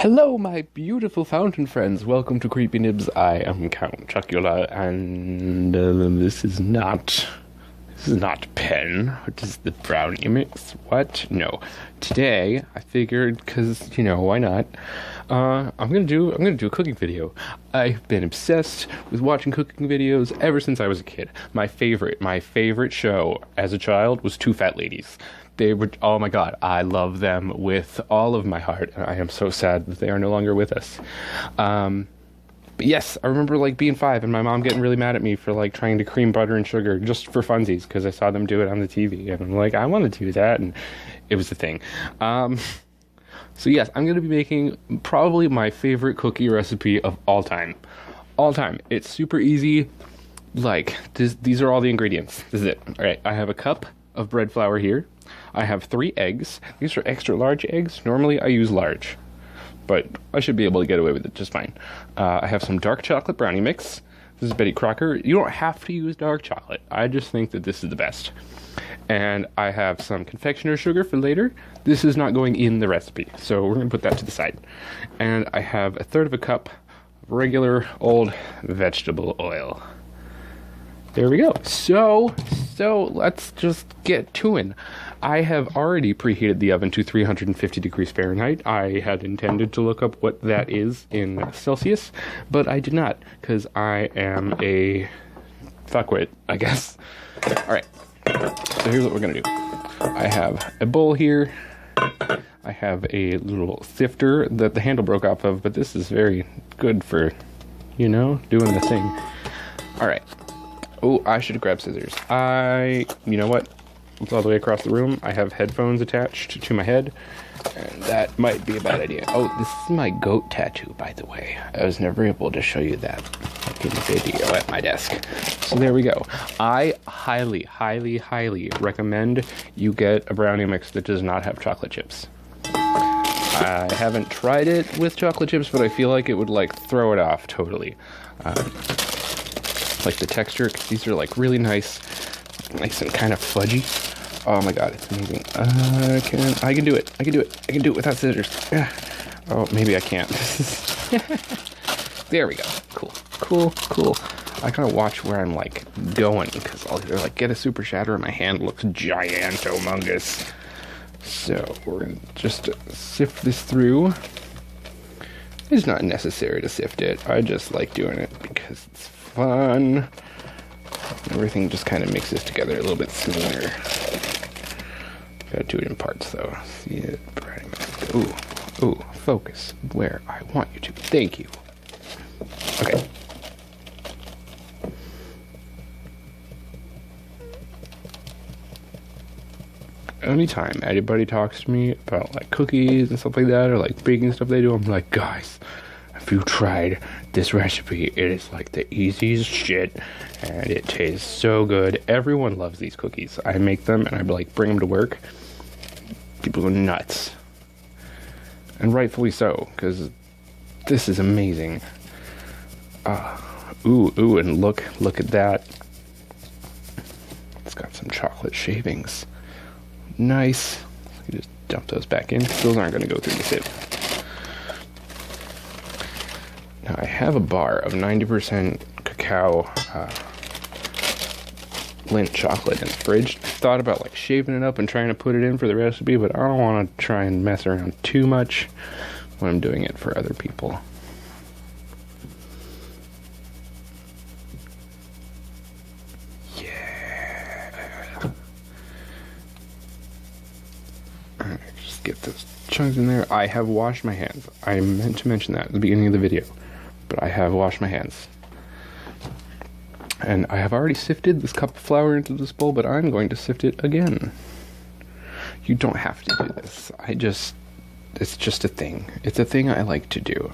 Hello, my beautiful fountain friends. Welcome to Creepy Nibs. I am Count Chocula, and this is not pen. What is the brownie mix? What? No. Today, I figured, because why not? I'm gonna do a cooking video. I've been obsessed with watching cooking videos ever since I was a kid. My favorite show as a child was Two Fat Ladies. They were, oh my god, I love them with all of my heart. I am so sad that they are no longer with us. But yes, I remember being 5 and my mom getting really mad at me for trying to cream butter and sugar just for funsies because I saw them do it on the TV, and I'm like, I want to do that, and it was the thing. So yes, I'm going to be making probably my favorite cookie recipe of all time. All time. It's super easy. These are all the ingredients. This is it. All right, I have a cup of bread flour here. I have 3 eggs. These are extra large eggs. Normally I use large, but I should be able to get away with it just fine. I have some dark chocolate brownie mix. This is Betty Crocker. You don't have to use dark chocolate. I just think that this is the best. And I have some confectioner sugar for later. This is not going in the recipe, so we're going to put that to the side. And I have 1/3 of a cup of regular old vegetable oil. There we go. So let's just get to it. I have already preheated the oven to 350 degrees Fahrenheit. I had intended to look up what that is in Celsius, but I did not, because I am a fuckwit, I guess. Alright, so here's what we're going to do. I have a bowl here. I have a little sifter that the handle broke off of, but this is very good for, doing the thing. Alright. Oh, I should have grabbed scissors. You know what? It's all the way across the room. I have headphones attached to my head, and that might be a bad idea. Oh, this is my goat tattoo, by the way. I was never able to show you that in the video at my desk. So there we go. I highly, highly, highly recommend you get a brownie mix that does not have chocolate chips. I haven't tried it with chocolate chips, but I feel like it would throw it off totally. The texture, because these are really nice and kind of fudgy. Oh my god, it's amazing. I can do it. I can do it without scissors. Oh, maybe I can't. There we go. Cool. I gotta watch where I'm going, because I'll either get a super shatter or my hand looks gigantomongous. So we're gonna just sift this through. It's not necessary to sift it. I just like doing it because it's fun. Everything just kind of mixes together a little bit smoother. Gotta do it in parts though. See it? Ooh, focus where I want you to. Thank you. Okay. Anytime anybody talks to me about cookies and stuff like that, or baking stuff they do, I'm like, guys, if you tried this recipe, it is the easiest shit, and it tastes so good. Everyone loves these cookies. I make them and I bring them to work. People go nuts, and rightfully so, because this is amazing. Ooh, and look at that. It's got some chocolate shavings. Nice. You just dump those back in. Those aren't going to go through the sieve. Now I have a bar of 90% cacao Lindt chocolate in the fridge. I thought about shaving it up and trying to put it in for the recipe, but I don't want to try and mess around too much when I'm doing it for other people. Get those chunks in there. I have washed my hands. I meant to mention that at the beginning of the video, but I have washed my hands. And I have already sifted this cup of flour into this bowl, but I'm going to sift it again. You don't have to do this. It's just a thing. It's a thing I like to do.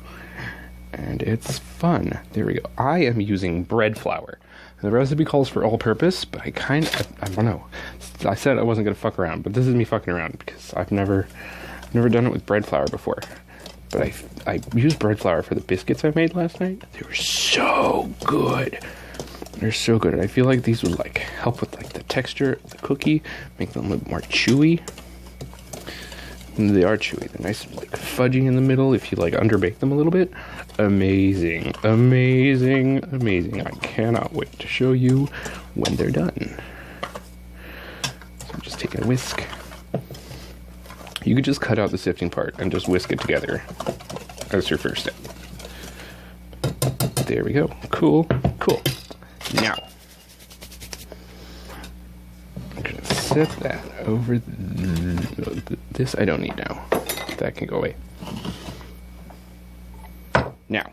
And it's fun. There we go. I am using bread flour. The recipe calls for all-purpose, but I don't know. I said I wasn't going to fuck around, but this is me fucking around, because I've never done it with bread flour before. But I used bread flour for the biscuits I made last night. They were so good. They're so good. I feel like these would help with the texture of the cookie, make them a little more chewy. And they are chewy. They're nice and like fudgy in the middle if you like underbake them a little bit. Amazing, amazing, amazing. I cannot wait to show you when they're done. So I'm just taking a whisk. You could just cut out the sifting part and just whisk it together. That's your first step. There we go. Cool, cool. Now, I'm gonna set that over this. I don't need now. That can go away. Now.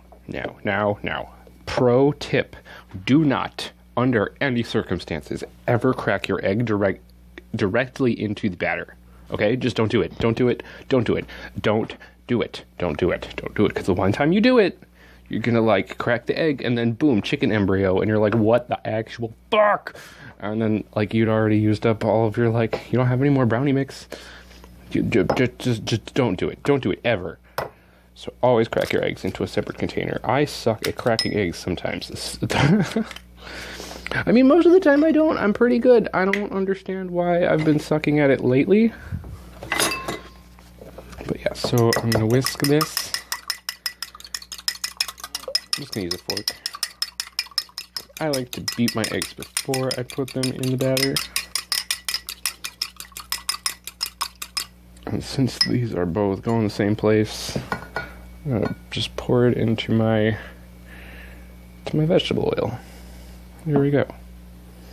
Pro tip: do not, under any circumstances, ever crack your egg directly into the batter. Okay, just don't do it. Don't do it. Don't do it. Don't do it. Don't do it. Don't do it. Because the one time you do it, you're gonna like crack the egg and then boom, chicken embryo, and you're like, what the actual fuck? And then like you'd already used up all of your like, you don't have any more brownie mix. Just don't do it. Don't do it ever. So always crack your eggs into a separate container. I suck at cracking eggs sometimes. I mean, most of the time I don't. I'm pretty good. I don't understand why I've been sucking at it lately. But yeah, so I'm gonna whisk this. I'm just gonna use a fork. I like to beat my eggs before I put them in the batter. And since these are both going the same place, I'm gonna just pour it into my vegetable oil. Here we go.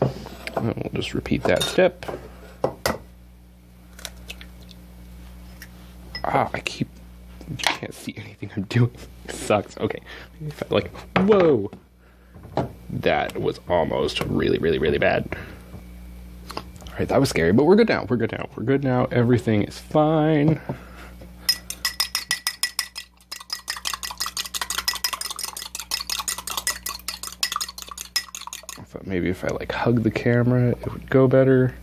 And we'll just repeat that step. You can't see anything I'm doing. It sucks. Okay. If I like, whoa. That was almost really, really, really bad. Alright, that was scary, but we're good now. We're good now. We're good now. Everything is fine. I thought maybe if I like hug the camera, it would go better.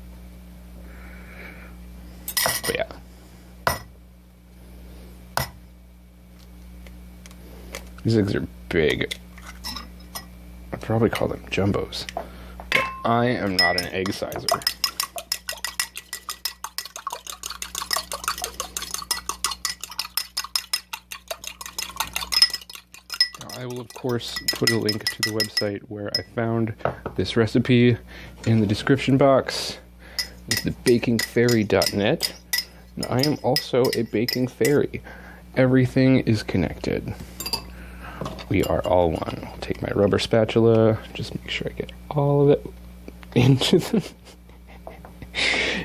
But yeah. These eggs are big. I'd probably call them jumbos. But I am not an egg sizer. I will, of course, put a link to the website where I found this recipe in the description box. It's the bakingfairy.net. And I am also a baking fairy. Everything is connected. We are all one. I'll take my rubber spatula, just make sure I get all of it into the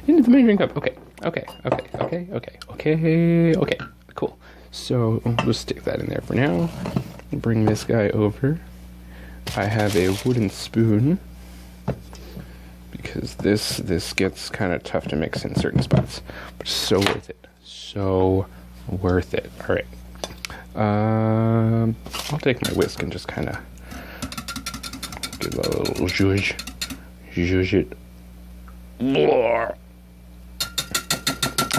measuring cup. Okay, cool. So we'll just stick that in there for now. Bring this guy over. I have a wooden spoon because this gets kind of tough to mix in certain spots, but so worth it. So worth it. All right. I'll take my whisk and just kind of give it a little zhuzh it.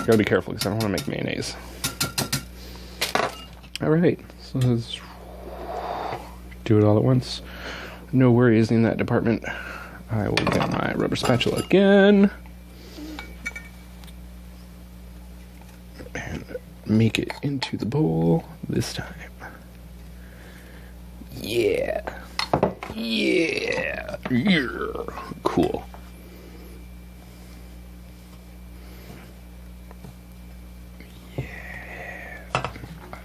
Gotta be careful because I don't want to make mayonnaise. Alright, so let's do it all at once. No worries in that department. I will get my rubber spatula again. And make it into the bowl this time. Yeah. Cool. Yeah.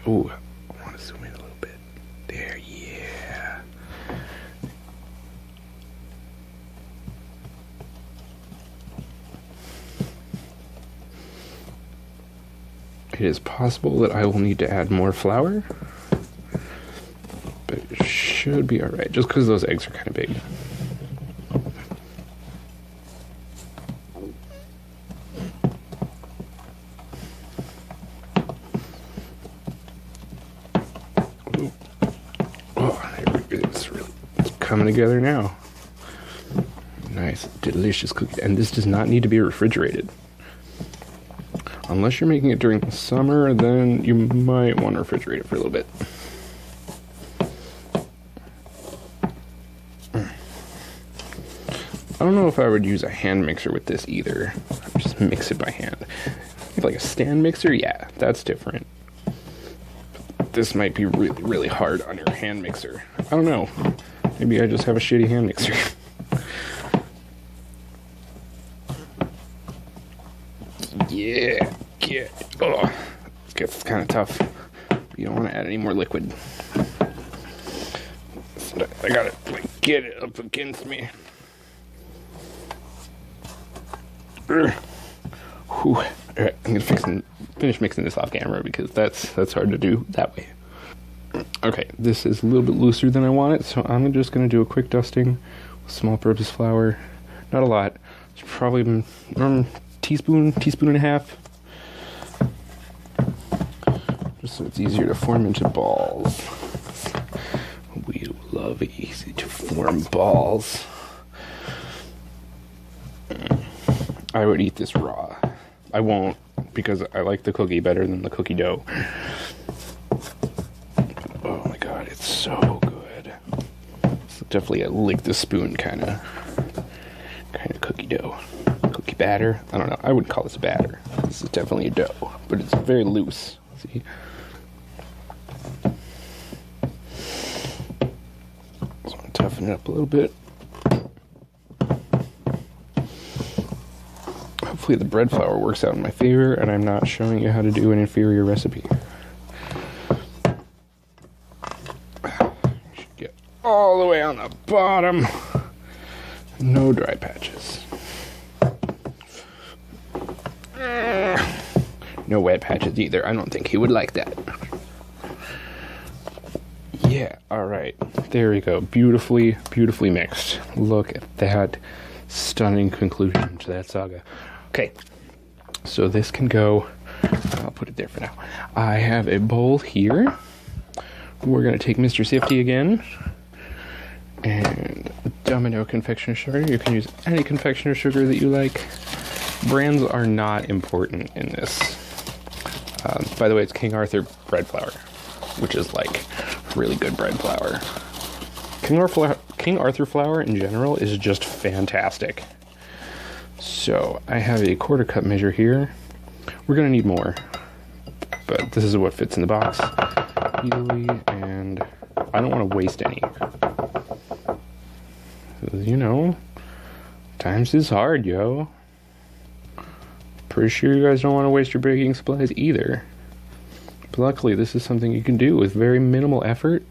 Ooh, I want to zoom in a little bit. There, yeah. It is possible that I will need to add more flour, but it should be alright, just because those eggs are kind of big. Ooh. Oh, it's coming together now. Nice, delicious cookie. And this does not need to be refrigerated. Unless you're making it during the summer, then you might want to refrigerate it for a little bit. I don't know if I would use a hand mixer with this either. Just mix it by hand. Like a stand mixer, yeah, that's different. This might be really, really hard on your hand mixer. I don't know. Maybe I just have a shitty hand mixer. Yeah, get. Oh, it gets kind of tough. You don't want to add any more liquid. So I gotta like get it up against me. Whew. Alright, I'm gonna finish mixing this off camera because that's hard to do that way. Okay, this is a little bit looser than I want it, so I'm just gonna do a quick dusting with small purpose flour. Not a lot. It's probably teaspoon and a half. Just so it's easier to form into balls. We love easy to form balls. I would eat this raw. I won't, because I like the cookie better than the cookie dough. Oh my god, it's so good. It's definitely a lick the spoon kind of cookie dough. Cookie batter. I don't know. I wouldn't call this a batter. This is definitely a dough, but it's very loose. See? Just want to toughen it up a little bit. Hopefully the bread flour works out in my favor and I'm not showing you how to do an inferior recipe. Should get all the way on the bottom. No dry patches. No wet patches either. I don't think he would like that. Yeah, alright. There we go. Beautifully, beautifully mixed. Look at that stunning conclusion to that saga. Okay, so this can go, I'll put it there for now. I have a bowl here. We're going to take Mr. Sifty again. And Domino confectioner sugar. You can use any confectioner sugar that you like. Brands are not important in this. By the way, it's King Arthur bread flour, which is like really good bread flour. King Arthur flour in general is just fantastic. So I have a 1/4 cup measure here. We're gonna need more, but this is what fits in the box easily, and I don't want to waste any. You know, times is hard, yo. Pretty sure you guys don't want to waste your baking supplies either. But luckily, this is something you can do with very minimal effort,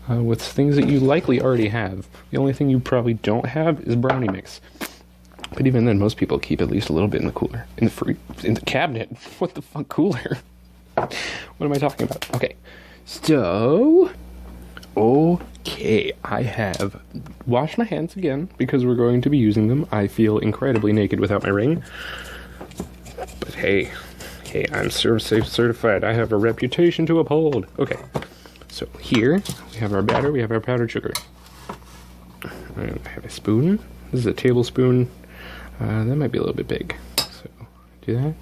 with things that you likely already have. The only thing you probably don't have is brownie mix. But even then, most people keep at least a little bit in the cooler. In the cabinet. What the fuck, cooler? What am I talking about? Okay. So, okay, I have washed my hands again because we're going to be using them. I feel incredibly naked without my ring. But hey, I'm Safe certified. I have a reputation to uphold. Okay, so here we have our batter. We have our powdered sugar. And I have a spoon. This is a tablespoon. That might be a little bit big. So do that.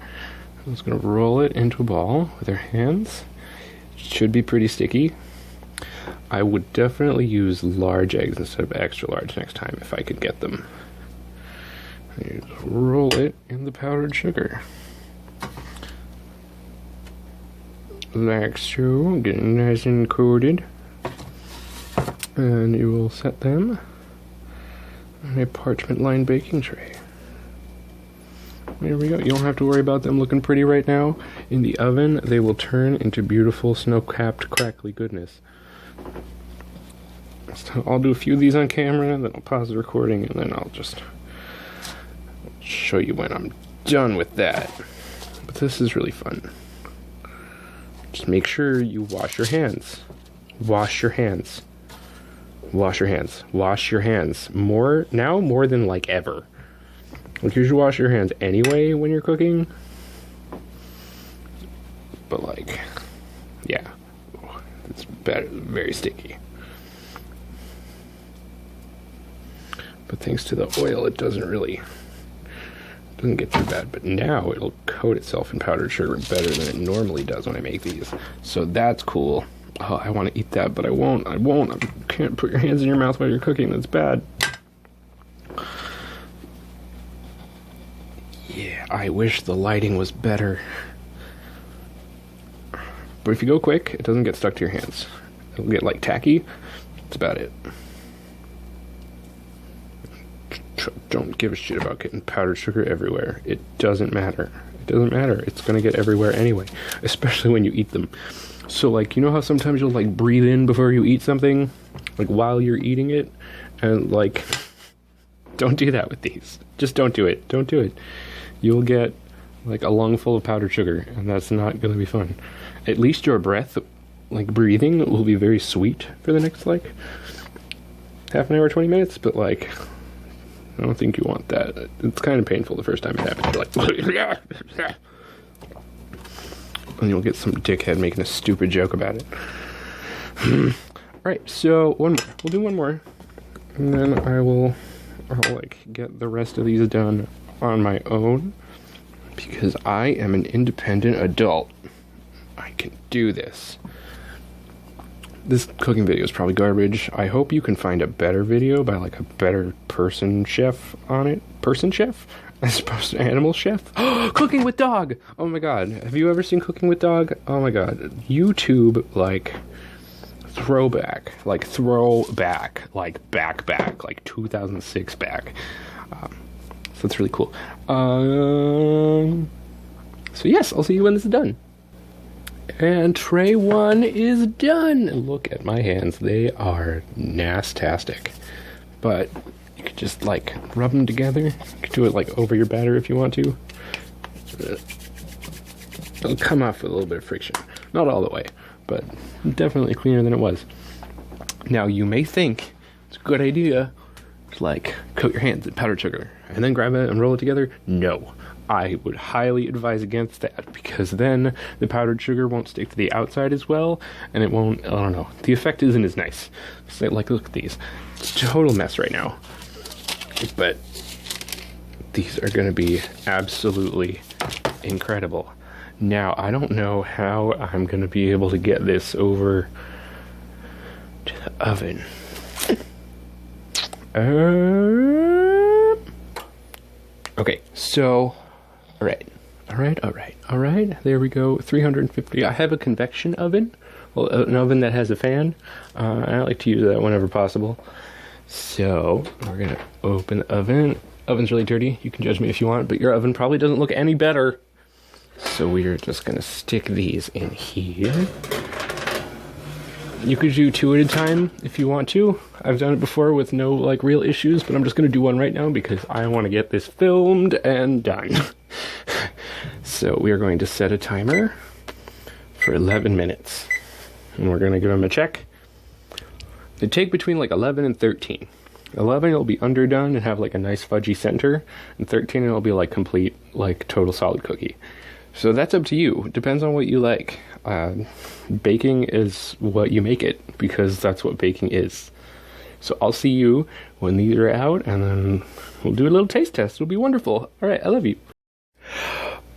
I'm just gonna roll it into a ball with our hands. It should be pretty sticky. I would definitely use large eggs instead of extra large next time if I could get them. You just roll it in the powdered sugar. Like so, getting nice and coated. And you will set them on a parchment lined baking tray. There we go. You don't have to worry about them looking pretty right now. In the oven, they will turn into beautiful snow-capped crackly goodness. So I'll do a few of these on camera, then I'll pause the recording, and then I'll just show you when I'm done with that. But this is really fun. Just make sure you wash your hands. Wash your hands. Wash your hands. Wash your hands. More than like ever. Like, you should wash your hands anyway when you're cooking. But like, yeah. It's very sticky. But thanks to the oil, it doesn't get too bad. But now it'll coat itself in powdered sugar better than it normally does when I make these. So that's cool. Oh, I want to eat that, but I won't. I can't put your hands in your mouth while you're cooking. That's bad. Yeah. I wish the lighting was better. But if you go quick, it doesn't get stuck to your hands. It'll get like tacky. That's about it. Don't give a shit about getting powdered sugar everywhere. It doesn't matter. It doesn't matter. It's gonna get everywhere anyway, especially when you eat them. So like, you know how sometimes you'll like breathe in before you eat something, like while you're eating it, and like, don't do that with these. Just don't do it. Don't do it. You'll get like a lung full of powdered sugar, and that's not gonna be fun. At least your breath, like breathing, will be very sweet for the next like half an hour, 20 minutes, but like, I don't think you want that. It's kind of painful the first time it happens. You're like, and you'll get some dickhead making a stupid joke about it. Alright, so one more. We'll do one more. And then I'll like get the rest of these done on my own. Because I am an independent adult. I can do this. This cooking video is probably garbage. I hope you can find a better video by like a better person chef on it. Person chef? As opposed to animal chef? Cooking with dog! Oh my god. Have you ever seen Cooking with Dog? Oh my god. YouTube, like, throwback. Like, back. Like, 2006 back. So it's really cool. So yes, I'll see you when this is done. And tray 1 is done. Look at my hands. They are nastastic. But you could just like rub them together. You could do it like over your batter if you want to. It'll come off with a little bit of friction. Not all the way, but definitely cleaner than it was. Now you may think it's a good idea to like coat your hands in powdered sugar and then grab it and roll it together. No. I would highly advise against that, because then the powdered sugar won't stick to the outside as well, and it won't, I don't know, the effect isn't as nice. So, like, look at these. It's a total mess right now. But these are going to be absolutely incredible. Now, I don't know how I'm going to be able to get this over to the oven. Okay, so... All right. There we go. 350. I have a convection oven, well, an oven that has a fan. I like to use that whenever possible. So we're gonna open the oven. Oven's really dirty. You can judge me if you want, but your oven probably doesn't look any better. So we're just gonna stick these in here. You could do 2 at a time if you want to. I've done it before with no like real issues, but I'm just gonna do one right now because I want to get this filmed and done. So we are going to set a timer for 11 minutes. And we're going to give them a check. They take between like 11 and 13. 11 it'll be underdone and have like a nice fudgy center. And 13 it'll be like complete, like total solid cookie. So that's up to you. It depends on what you like. Baking is what you make it, because that's what baking is. So I'll see you when these are out, and then we'll do a little taste test. It'll be wonderful. Alright, I love you.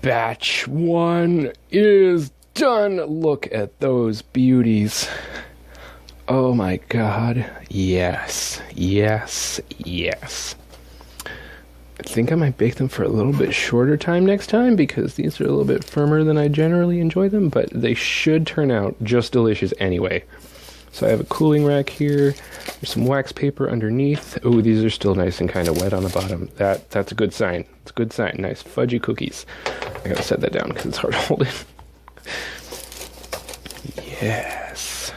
Batch 1 is done. Look at those beauties. Oh my god. Yes. I think I might bake them for a little bit shorter time next time, because these are a little bit firmer than I generally enjoy them, but they should turn out just delicious anyway. So I have a cooling rack here. There's some wax paper underneath. Oh, these are still nice and kind of wet on the bottom. That's a good sign. It's a good sign. Nice fudgy cookies. I gotta set that down because it's hard to hold it. Yes.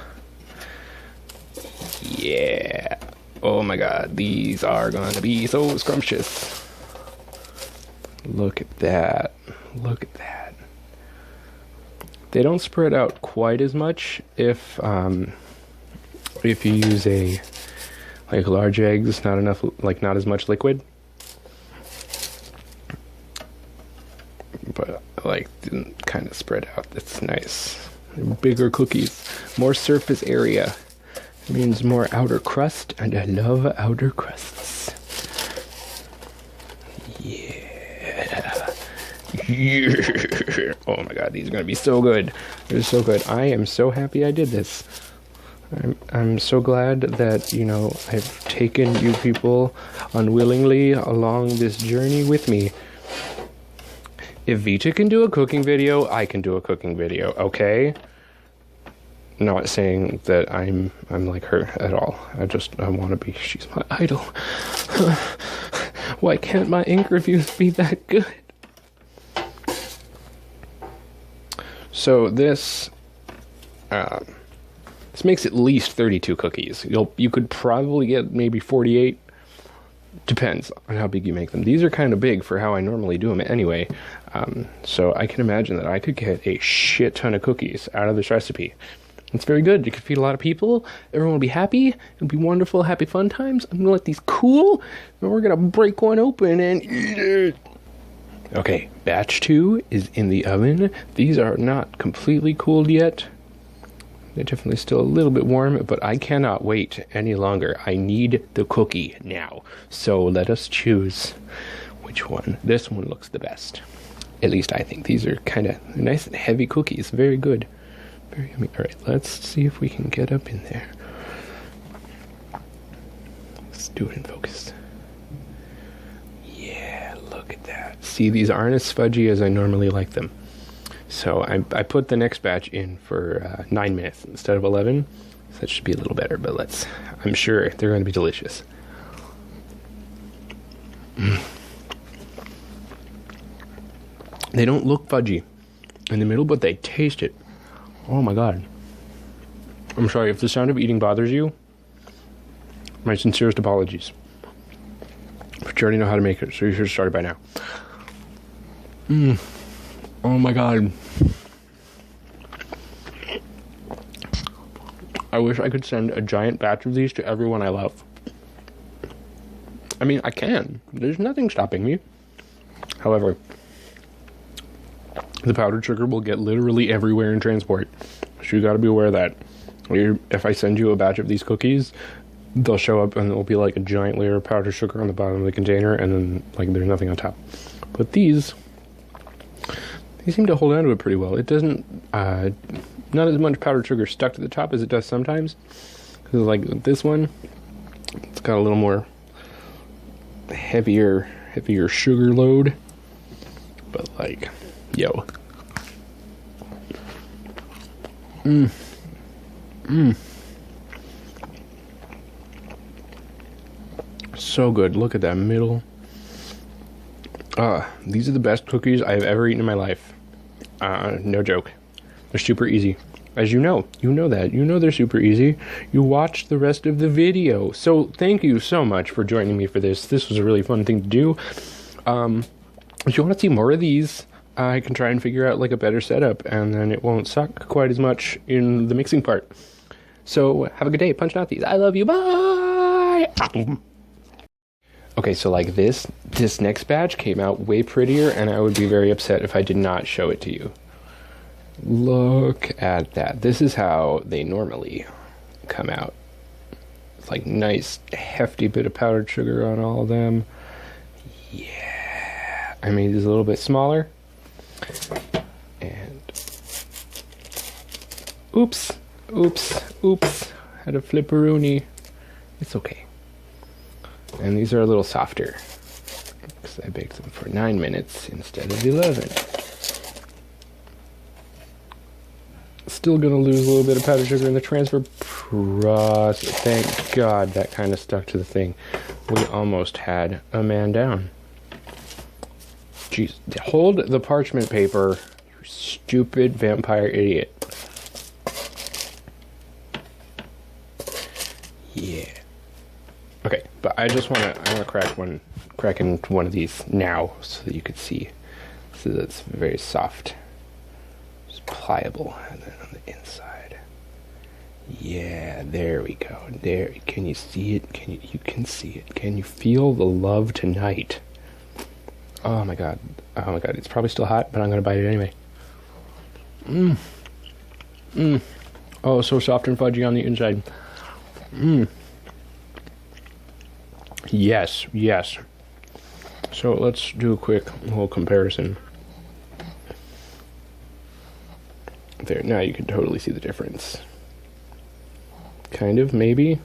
Yeah. Oh my god, these are gonna be so scrumptious. Look at that. Look at that. They don't spread out quite as much if you use a like large eggs, not enough, like not as much liquid. But like didn't kind of spread out. That's nice. Bigger cookies, more surface area. It means more outer crust, and I love outer crusts. Yeah. Oh my god, these are gonna be so good. They're so good. I am so happy I did this. I'm so glad that, you know, I've taken you people unwillingly along this journey with me. If Vita can do a cooking video, I can do a cooking video, okay? Not saying that I'm like her at all. I want to be. She's my idol. Why can't my ink reviews be that good? So this makes at least 32 cookies. You could probably get maybe 48. Depends on how big you make them. These are kind of big for how I normally do them anyway. So I can imagine that I could get a shit ton of cookies out of this recipe. It's very good. You could feed a lot of people. Everyone will be happy. It'll be wonderful, happy fun times. I'm gonna let these cool, and we're gonna break one open and eat it. Okay, batch 2 is in the oven. These are not completely cooled yet. They're definitely still a little bit warm, but I cannot wait any longer. I need the cookie now. So let us choose which one. This one looks the best. At least I think. These are kind of nice and heavy cookies. Very good. Very yummy. Alright, let's see if we can get up in there. Let's do it in focus. Yeah, look at that. See, these aren't as fudgy as I normally like them. So I put the next batch in for 9 minutes instead of 11. So that should be a little better, but I'm sure they're going to be delicious. They don't look fudgy in the middle, but they taste it. Oh my god. I'm sorry, if the sound of eating bothers you, my sincerest apologies. But you already know how to make it, so you should have started by now. Oh my god. I wish I could send a giant batch of these to everyone I love. I mean, I can. There's nothing stopping me. However, the powdered sugar will get literally everywhere in transport. So you gotta be aware of that. If I send you a batch of these cookies, they'll show up and it'll be like a giant layer of powdered sugar on the bottom of the container, and then like there's nothing on top. But these seem to hold on to it pretty well. It doesn't, not as much powdered sugar stuck to the top as it does sometimes. Because like this one, it's got a little more heavier sugar load. But like, yo. So good. Look at that middle. These are the best cookies I've ever eaten in my life. No joke. They're super easy. As you know that. You know they're super easy. You watched the rest of the video. So thank you so much for joining me for this. This was a really fun thing to do. If you want to see more of these, I can try and figure out like a better setup, and then it won't suck quite as much in the mixing part. So have a good day punching out these. I love you. Bye! Okay, so like this next batch came out way prettier, and I would be very upset if I did not show it to you. Look at that. This is how they normally come out. It's like nice, hefty bit of powdered sugar on all of them. Yeah. I made these a little bit smaller. And oops. Had a flipperoonie. It's okay. And these are a little softer because I baked them for 9 minutes instead of 11. Still gonna lose a little bit of powdered sugar in the transfer process. Thank God that kind of stuck to the thing. We almost had a man down. Jeez, hold the parchment paper, you stupid vampire idiot. Yeah. Okay, but I want to crack in one of these now so that you could see. So that's very soft. It's pliable, and then on the inside. Yeah, there we go. There, can you see it? You can see it. Can you feel the love tonight? Oh my god. It's probably still hot, but I'm gonna bite it anyway. Oh, so soft and fudgy on the inside. Yes. So let's do a quick little comparison. There, now you can totally see the difference. Kind of, maybe.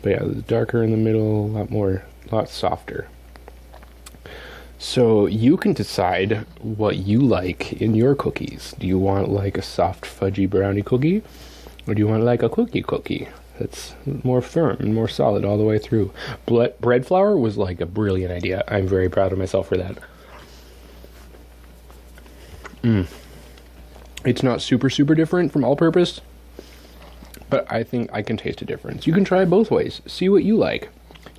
But yeah, the darker in the middle, a lot softer. So you can decide what you like in your cookies. Do you want like a soft fudgy brownie cookie? Or do you want like a cookie that's more firm and more solid all the way through? Bread flour was like a brilliant idea. I'm very proud of myself for that. It's not super different from all-purpose, but I think I can taste a difference. You can try it both ways. See what you like.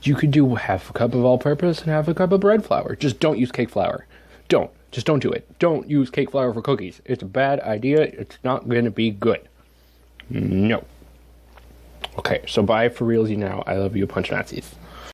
You could do half a cup of all-purpose and half a cup of bread flour. Just don't use cake flour. Just don't do it. Don't use cake flour for cookies. It's a bad idea. It's not going to be good. No. Okay, so bye for realsy now. I love you, punch Nazis.